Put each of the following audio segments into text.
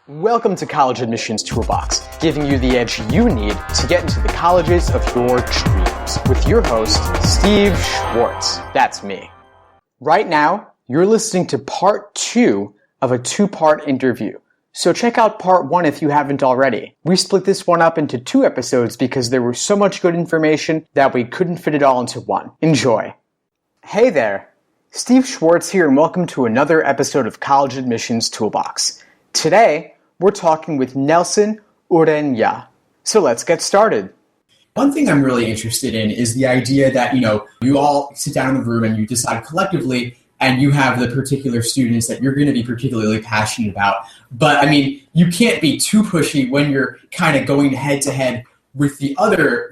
Welcome to College Admissions Toolbox, giving you the edge you need to get into the colleges of your dreams, with your host, Steve Schwartz. That's me. Right now, you're listening to part 2 of a 2-part interview. So check out part 1 if you haven't already. We split this one up into 2 episodes because there was so much good information that we couldn't fit it all into one. Enjoy. Hey there, Steve Schwartz here, and welcome to another episode of College Admissions Toolbox. Today, we're talking with Nelson Ureña. So let's get started. One thing I'm really interested in is the idea that, you all sit down in the room and you decide collectively and you have the particular students that you're going to be particularly passionate about. But, you can't be too pushy when you're kind of going head to head with the other,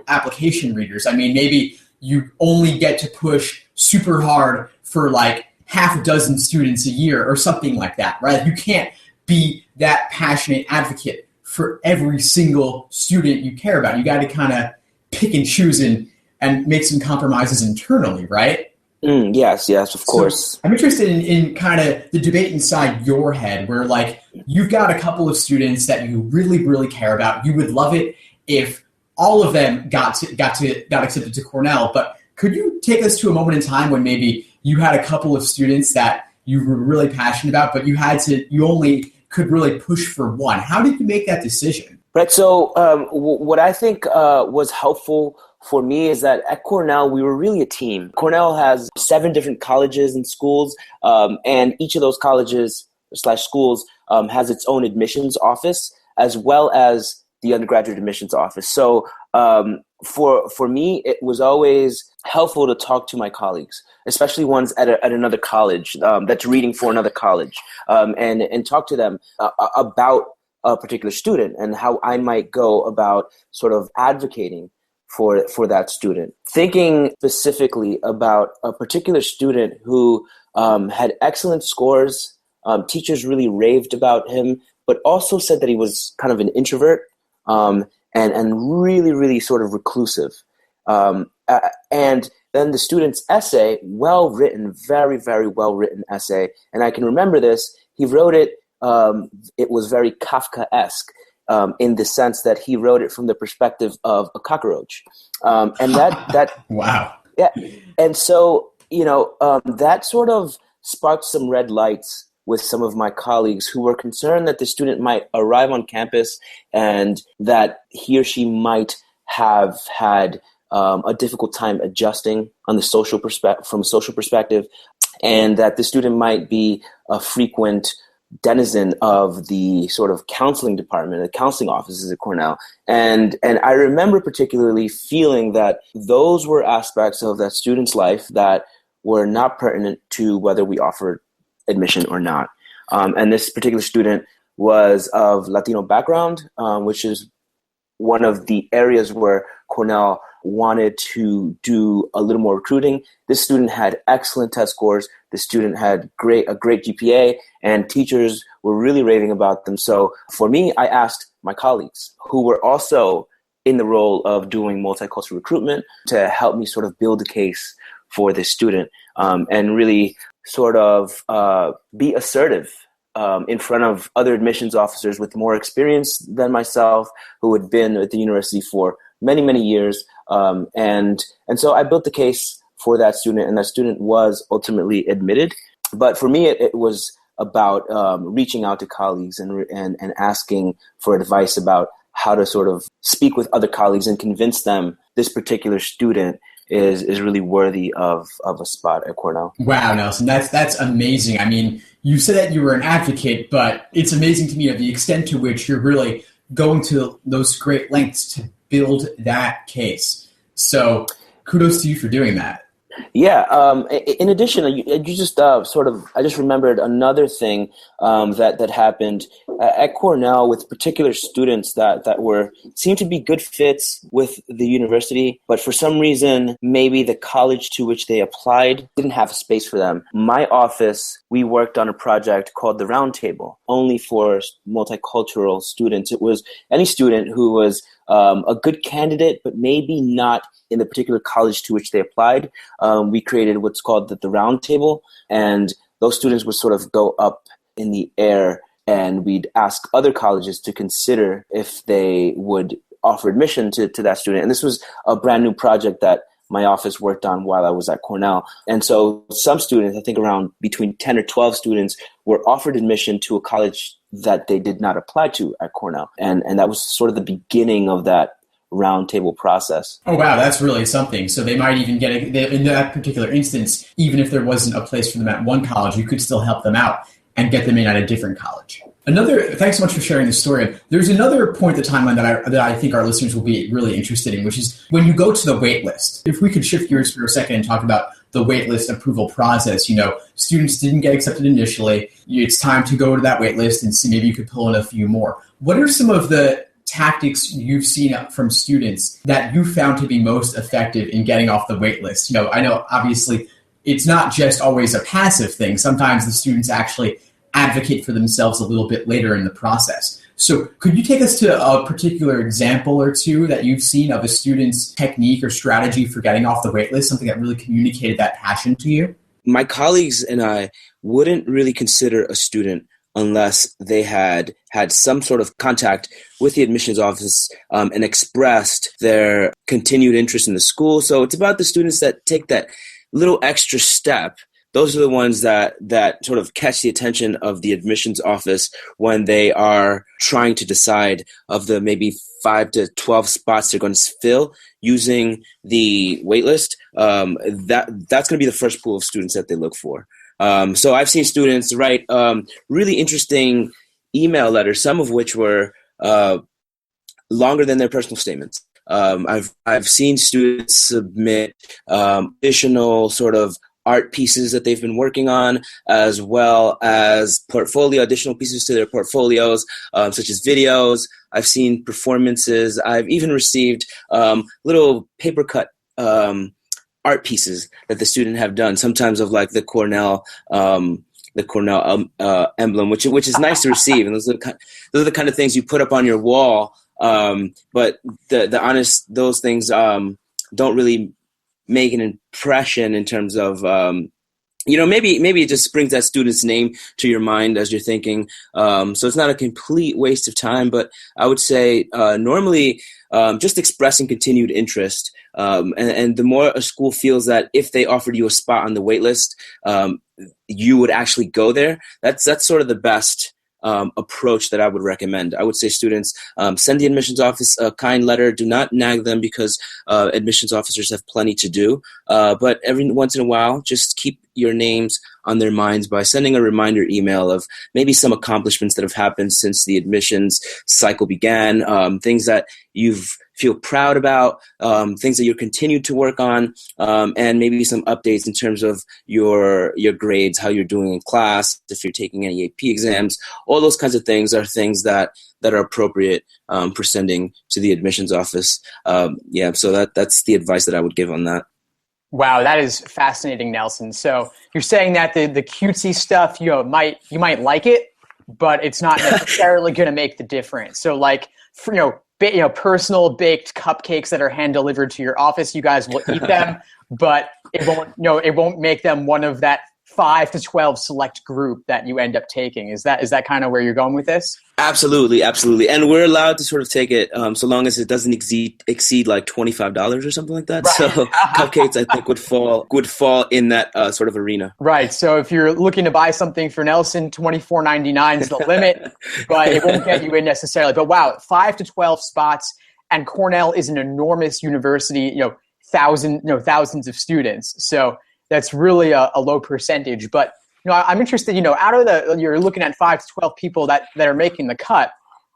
application readers. Maybe you only get to push super hard for like half a dozen students a year or something like that, right? You can't be that passionate advocate for every single student you care about. You got to kind of pick and choose and make some compromises internally, right? Yes, of course. So I'm interested in kind of the debate inside your head where like you've got a couple of students that you really, really care about. You would love it if all of them got accepted to Cornell, but could you take us to a moment in time when maybe you had a couple of students that you were really passionate about, but you only could really push for one? How did you make that decision? Right. So what I think was helpful for me is that at Cornell, we were really a team. Cornell has 7 different colleges and schools, and each of those colleges / schools has its own admissions office, as well as the undergraduate admissions office. So for me, it was always helpful to talk to my colleagues, especially ones at another college that's reading for another college, and talk to them about a particular student and how I might go about sort of advocating for that student. Thinking specifically about a particular student who had excellent scores, teachers really raved about him, but also said that he was kind of an introvert, and really, really sort of reclusive. And then the student's essay, well-written, very, very well-written essay. And I can remember this. He wrote it, it was very Kafkaesque in the sense that he wrote it from the perspective of a cockroach. And that wow. Yeah. And so, that sort of sparked some red lights with some of my colleagues who were concerned that the student might arrive on campus and that he or she might have had a difficult time adjusting on the from a social perspective, and that the student might be a frequent denizen of the sort of counseling department, the counseling offices at Cornell. And I remember particularly feeling that those were aspects of that student's life that were not pertinent to whether we offered admission or not. And this particular student was of Latino background, which is one of the areas where Cornell wanted to do a little more recruiting. This student had excellent test scores. The student had a great GPA, and teachers were really raving about them. So for me, I asked my colleagues who were also in the role of doing multicultural recruitment to help me sort of build a case for this student, and really sort of be assertive in front of other admissions officers with more experience than myself, who had been at the university for many, many years. And so I built the case for that student, and that student was ultimately admitted. But for me, it was about reaching out to colleagues and asking for advice about how to sort of speak with other colleagues and convince them this particular student is really worthy of a spot at Cornell. Wow, Nelson, that's amazing. You said that you were an advocate, but it's amazing to me of the extent to which you're really going to those great lengths to build that case. So kudos to you for doing that. Yeah. In addition, you just I just remembered another thing that happened at Cornell with particular students that seemed to be good fits with the university, but for some reason, maybe the college to which they applied didn't have a space for them. My office, we worked on a project called the Roundtable, only for multicultural students. It was any student who was a good candidate, but maybe not in the particular college to which they applied. We created what's called the Roundtable, and those students would sort of go up in the air and we'd ask other colleges to consider if they would offer admission to that student. And this was a brand new project that my office worked on while I was at Cornell. And so some students, I think around between 10 or 12 students, were offered admission to a college that they did not apply to at Cornell. And that was sort of the beginning of that roundtable process. Oh, wow, that's really something. So they might even in that particular instance, even if there wasn't a place for them at one college, you could still help them out and get them in at a different college. Thanks so much for sharing this story. There's another point in the timeline that I think our listeners will be really interested in, which is when you go to the wait list. If we could shift gears for a second and talk about the wait list approval process. Students didn't get accepted initially. It's time to go to that wait list and see maybe you could pull in a few more. What are some of the tactics you've seen from students that you found to be most effective in getting off the wait list? I know obviously it's not just always a passive thing. Sometimes the students actually advocate for themselves a little bit later in the process. So could you take us to a particular example or two that you've seen of a student's technique or strategy for getting off the wait list, something that really communicated that passion to you? My colleagues and I wouldn't really consider a student unless they had some sort of contact with the admissions office and expressed their continued interest in the school. So it's about the students that take that little extra step. Those are the ones that sort of catch the attention of the admissions office when they are trying to decide of the maybe 5 to 12 spots they're going to fill using the waitlist. That's going to be the first pool of students that they look for. So I've seen students write really interesting email letters, some of which were longer than their personal statements. I've seen students submit additional sort of art pieces that they've been working on, as well as additional pieces to their portfolios, such as videos. I've seen performances. I've even received little paper cut art pieces that the student have done, sometimes of like the Cornell emblem, which is nice to receive. And those are the kind of things you put up on your wall. But those things don't really make an impression in terms of, maybe it just brings that student's name to your mind as you're thinking. So it's not a complete waste of time, but I would say normally just expressing continued interest. And the more a school feels that if they offered you a spot on the wait list, you would actually go there. That's sort of the best approach that I would recommend. I would say students send the admissions office a kind letter. Do not nag them because admissions officers have plenty to do. But every once in a while, just keep your names on their minds by sending a reminder email of maybe some accomplishments that have happened since the admissions cycle began, things that you feel proud about, things that you continue to work on, and maybe some updates in terms of your grades, how you're doing in class, if you're taking any AP exams. All those kinds of things are things that are appropriate for sending to the admissions office. So that's the advice that I would give on that. Wow, that is fascinating, Nelson. So you're saying that the cutesy stuff, you might like it, but it's not necessarily going to make the difference. So like, personal baked cupcakes that are hand delivered to your office, you guys will eat them, but it won't make them one of that 5 to 12 select group that you end up taking. Is that kind of where you're going with this? Absolutely. And we're allowed to sort of take it so long as it doesn't exceed like $25 or something like that. Right. So cupcakes, I think, would fall in that sort of arena. Right. So if you're looking to buy something for Nelson, $24.99 is the limit, but it won't get you in necessarily. But wow, 5 to 12 spots, and Cornell is an enormous university. Thousands of students. So that's really a low percentage. But I'm interested, out of you're looking at 5 to 12 people that are making the cut.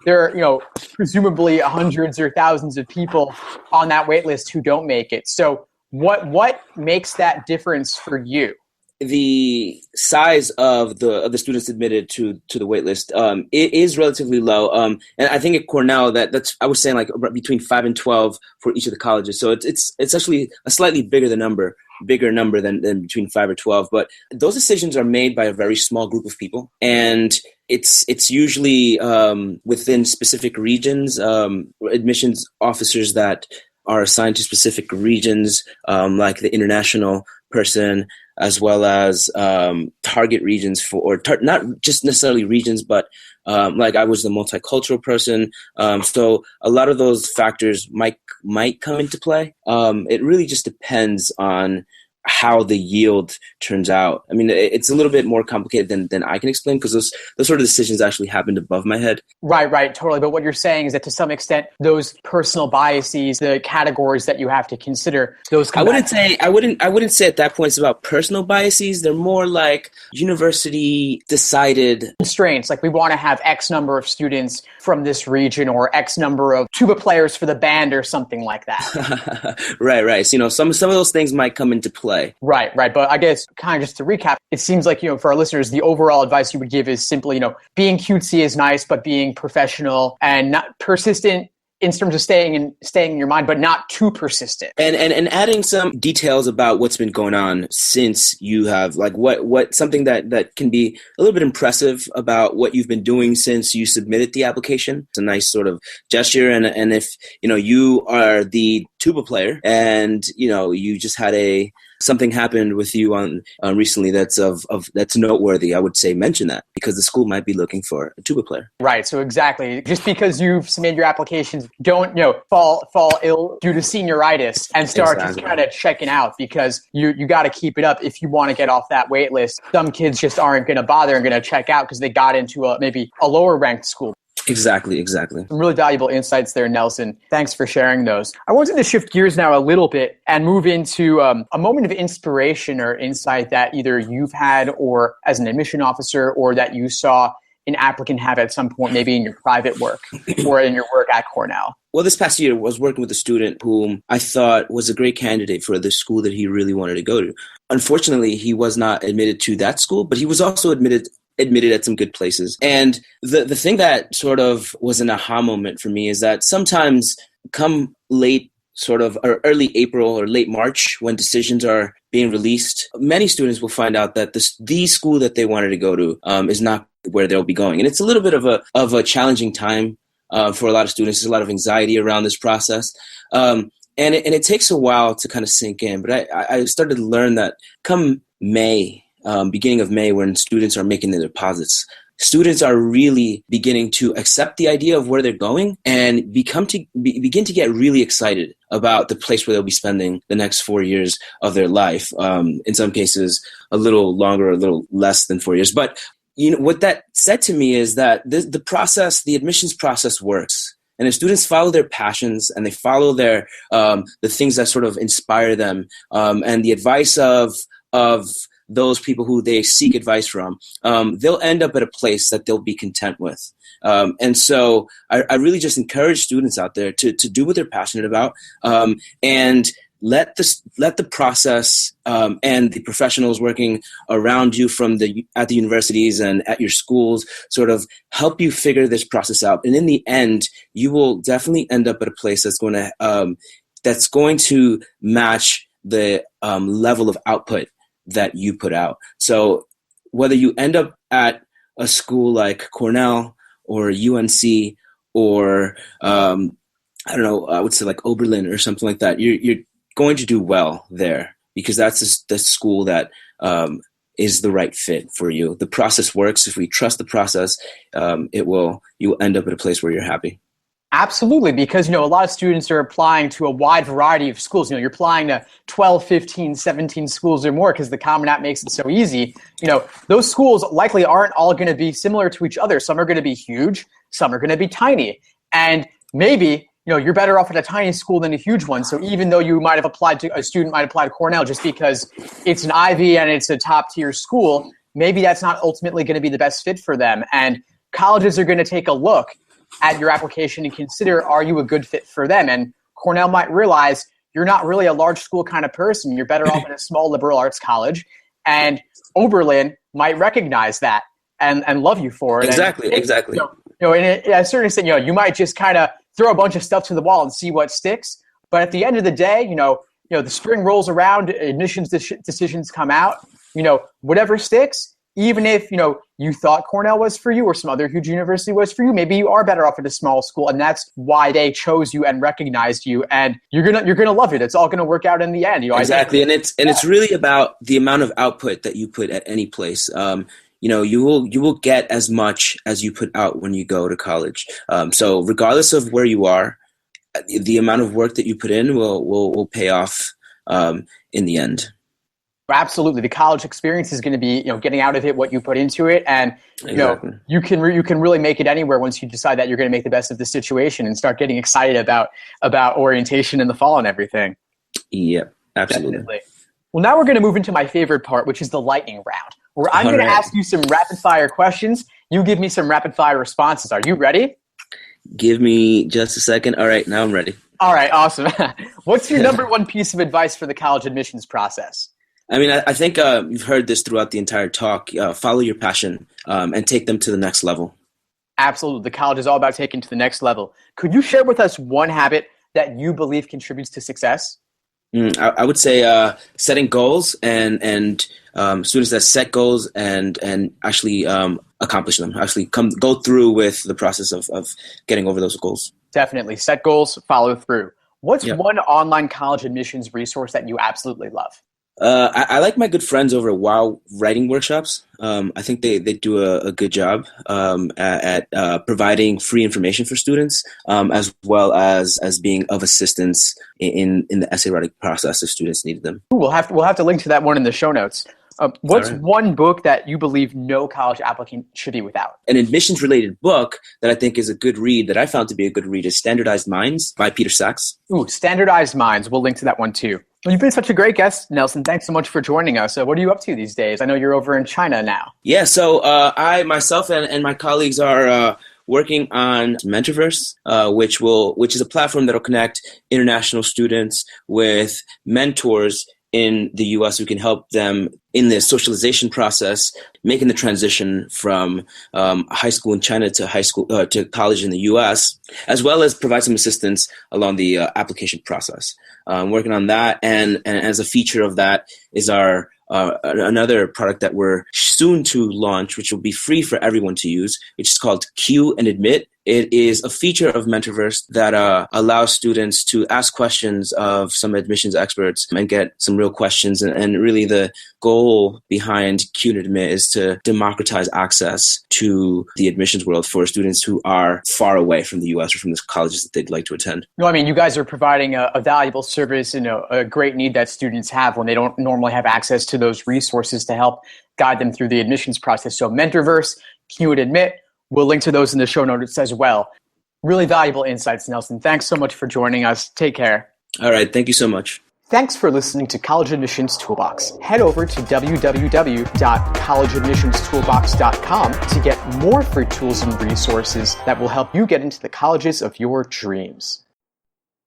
There are, presumably hundreds or thousands of people on that wait list who don't make it. So what makes that difference for you? The size of the students admitted to the wait list it is relatively low. And I think at Cornell that's I was saying like between 5 and 12 for each of the colleges. So it's actually a slightly bigger number than between 5 or 12. But those decisions are made by a very small group of people, and it's usually within specific regions. Admissions officers that are assigned to specific regions, like the international person, as well as target regions not just necessarily regions, but Like I was the multicultural person. So a lot of those factors might come into play. It really just depends on how the yield turns out. I mean, it's a little bit more complicated than I can explain, because those sort of decisions actually happened above my head. Right, totally. But what you're saying is that to some extent, those personal biases, the categories that you have to consider, those I wouldn't say at that point it's about personal biases. They're more like university decided constraints. Like we want to have X number of students from this region, or X number of tuba players for the band, or something like that. Right. So, some of those things might come into play. Right. But I guess kind of just to recap, it seems like, for our listeners, the overall advice you would give is simply, being cutesy is nice, but being professional and not persistent in terms of staying in your mind, but not too persistent. And adding some details about what's been going on since you have, like what something that can be a little bit impressive about what you've been doing since you submitted the application. It's a nice sort of gesture. And if, you are the tuba player and, you just had something happened with you on recently that's that's noteworthy, I would say mention that, because the school might be looking for a tuba player. Right. So exactly. Just because you've submitted your applications, don't fall ill due to senioritis and start just kind of checking out, because you got to keep it up if you want to get off that wait list. Some kids just aren't going to bother and going to check out because they got into maybe a lower ranked school. Exactly. Some really valuable insights there, Nelson. Thanks for sharing those. I wanted to shift gears now a little bit and move into a moment of inspiration or insight that either you've had or as an admission officer, or that you saw an applicant have at some point, maybe in your private work or in your work at Cornell. Well, this past year I was working with a student whom I thought was a great candidate for the school that he really wanted to go to. Unfortunately, he was not admitted to that school, but he was also admitted at some good places. And the thing that sort of was an aha moment for me is that sometimes come late sort of or early April or late March, when decisions are being released, many students will find out that the school that they wanted to go to is not where they'll be going. And it's a little bit of a challenging time for a lot of students. There's a lot of anxiety around this process. And it takes a while to kind of sink in. But I started to learn that come May, beginning of May, when students are making their deposits, students are really beginning to accept the idea of where they're going and begin to get really excited about the place where they'll be spending the next 4 years of their life. In some cases, a little longer, a little less than 4 years. But what that said to me is that the admissions process works. And if students follow their passions and they follow their the things that sort of inspire them, and the advice of those people who they seek advice from, they'll end up at a place that they'll be content with. And so I really just encourage students out there to do what they're passionate about, and let the process and the professionals working around you at the universities and at your schools sort of help you figure this process out. And in the end, you will definitely end up at a place that's going to match the level of output that you put out. So whether you end up at a school like Cornell or UNC or I don't know, I would say like Oberlin or something like that, you're going to do well there, because that's the school that is the right fit for you. The process works. If we trust the process, you'll end up at a place where you're happy. Absolutely, because, a lot of students are applying to a wide variety of schools. You're applying to 12, 15, 17 schools or more because the Common App makes it so easy. Those schools likely aren't all going to be similar to each other. Some are going to be huge, some are going to be tiny. And maybe, you're better off at a tiny school than a huge one. So even though a student might apply to Cornell just because it's an Ivy and it's a top tier school, maybe that's not ultimately going to be the best fit for them. And colleges are going to take a look at your application and consider, are you a good fit for them? And Cornell might realize you're not really a large school kind of person. You're better off in a small liberal arts college. And Oberlin might recognize that and love you for it. Exactly. And at a certain extent, you might just kind of throw a bunch of stuff to the wall and see what sticks. But at the end of the day, the spring rolls around, admissions decisions come out, whatever sticks. Even if, you thought Cornell was for you or some other huge university was for you, maybe you are better off at a small school, and that's why they chose you and recognized you, and you're gonna love it. It's all gonna work out in the end. Exactly, and it's really about the amount of output that you put at any place. you will get as much as you put out when you go to college. So regardless of where you are, the amount of work that you put in will pay off in the end. Absolutely, the college experience is going to be getting out of it what you put into it, and Exactly. you can really make it anywhere once you decide that you're going to make the best of the situation and start getting excited about orientation in the fall and everything. Yep, absolutely. Definitely. Well, now we're going to move into my favorite part, which is the lightning round, where I'm going to ask you some rapid fire questions. You give me some rapid fire responses. Are you ready? Give me just a second. All right, now I'm ready. All right, awesome. What's your number one piece of advice for the college admissions process? I mean, I think you've heard this throughout the entire talk. Follow your passion and take them to the next level. Absolutely. The college is all about taking to the next level. Could you share with us one habit that you believe contributes to success? I would say setting goals and students that set goals and actually accomplish them, actually go through with the process of getting over those goals. Definitely. Set goals, follow through. What's one online college admissions resource that you absolutely love? I like my good friends over at WOW Writing Workshops. I think they do a good job at providing free information for students, as well as being of assistance in the essay writing process if students needed them. We'll have to link to that one in the show notes. What's one book that you believe no college applicant should be without? An admissions-related book that I think is a good read, that I found to be a good read, is Standardized Minds by Peter Sachs. Ooh, Standardized Minds. We'll link to that one too. Well, you've been such a great guest, Nelson. Thanks so much for joining us. What are you up to these days? I know you're over in China now. Yeah, so I myself and my colleagues are working on Mentorverse, which is a platform that will connect international students with mentors in the U.S. who can help them in the socialization process, making the transition from high school in China to high school to college in the U.S., as well as provide some assistance along the application process. Working on that, and as a feature of that is our another product that we're soon to launch, which will be free for everyone to use, which is called Q and Admit. It is a feature of Mentorverse that allows students to ask questions of some admissions experts and get some real questions. And really the goal behind Q and Admit is to democratize access to the admissions world for students who are far away from the U.S. or from the colleges that they'd like to attend. No, I mean, you guys are providing a valuable service and a great need that students have when they don't normally have access to those resources to help guide them through the admissions process. So Mentorverse, Q and Admit, we'll link to those in the show notes as well. Really valuable insights, Nelson. Thanks so much for joining us. Take care. All right. Thank you so much. Thanks for listening to College Admissions Toolbox. Head over to www.collegeadmissionstoolbox.com to get more free tools and resources that will help you get into the colleges of your dreams.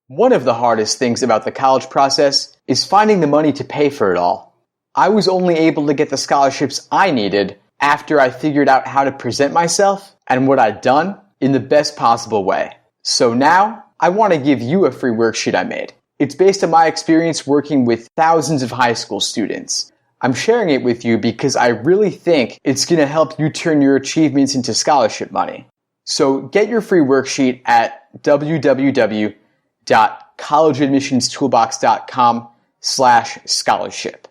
One of the hardest things about the college process is finding the money to pay for it all. I was only able to get the scholarships I needed after I figured out how to present myself and what I'd done in the best possible way. So now, I want to give you a free worksheet I made. It's based on my experience working with thousands of high school students. I'm sharing it with you because I really think it's going to help you turn your achievements into scholarship money. So get your free worksheet at www.collegeadmissionstoolbox.com/scholarship.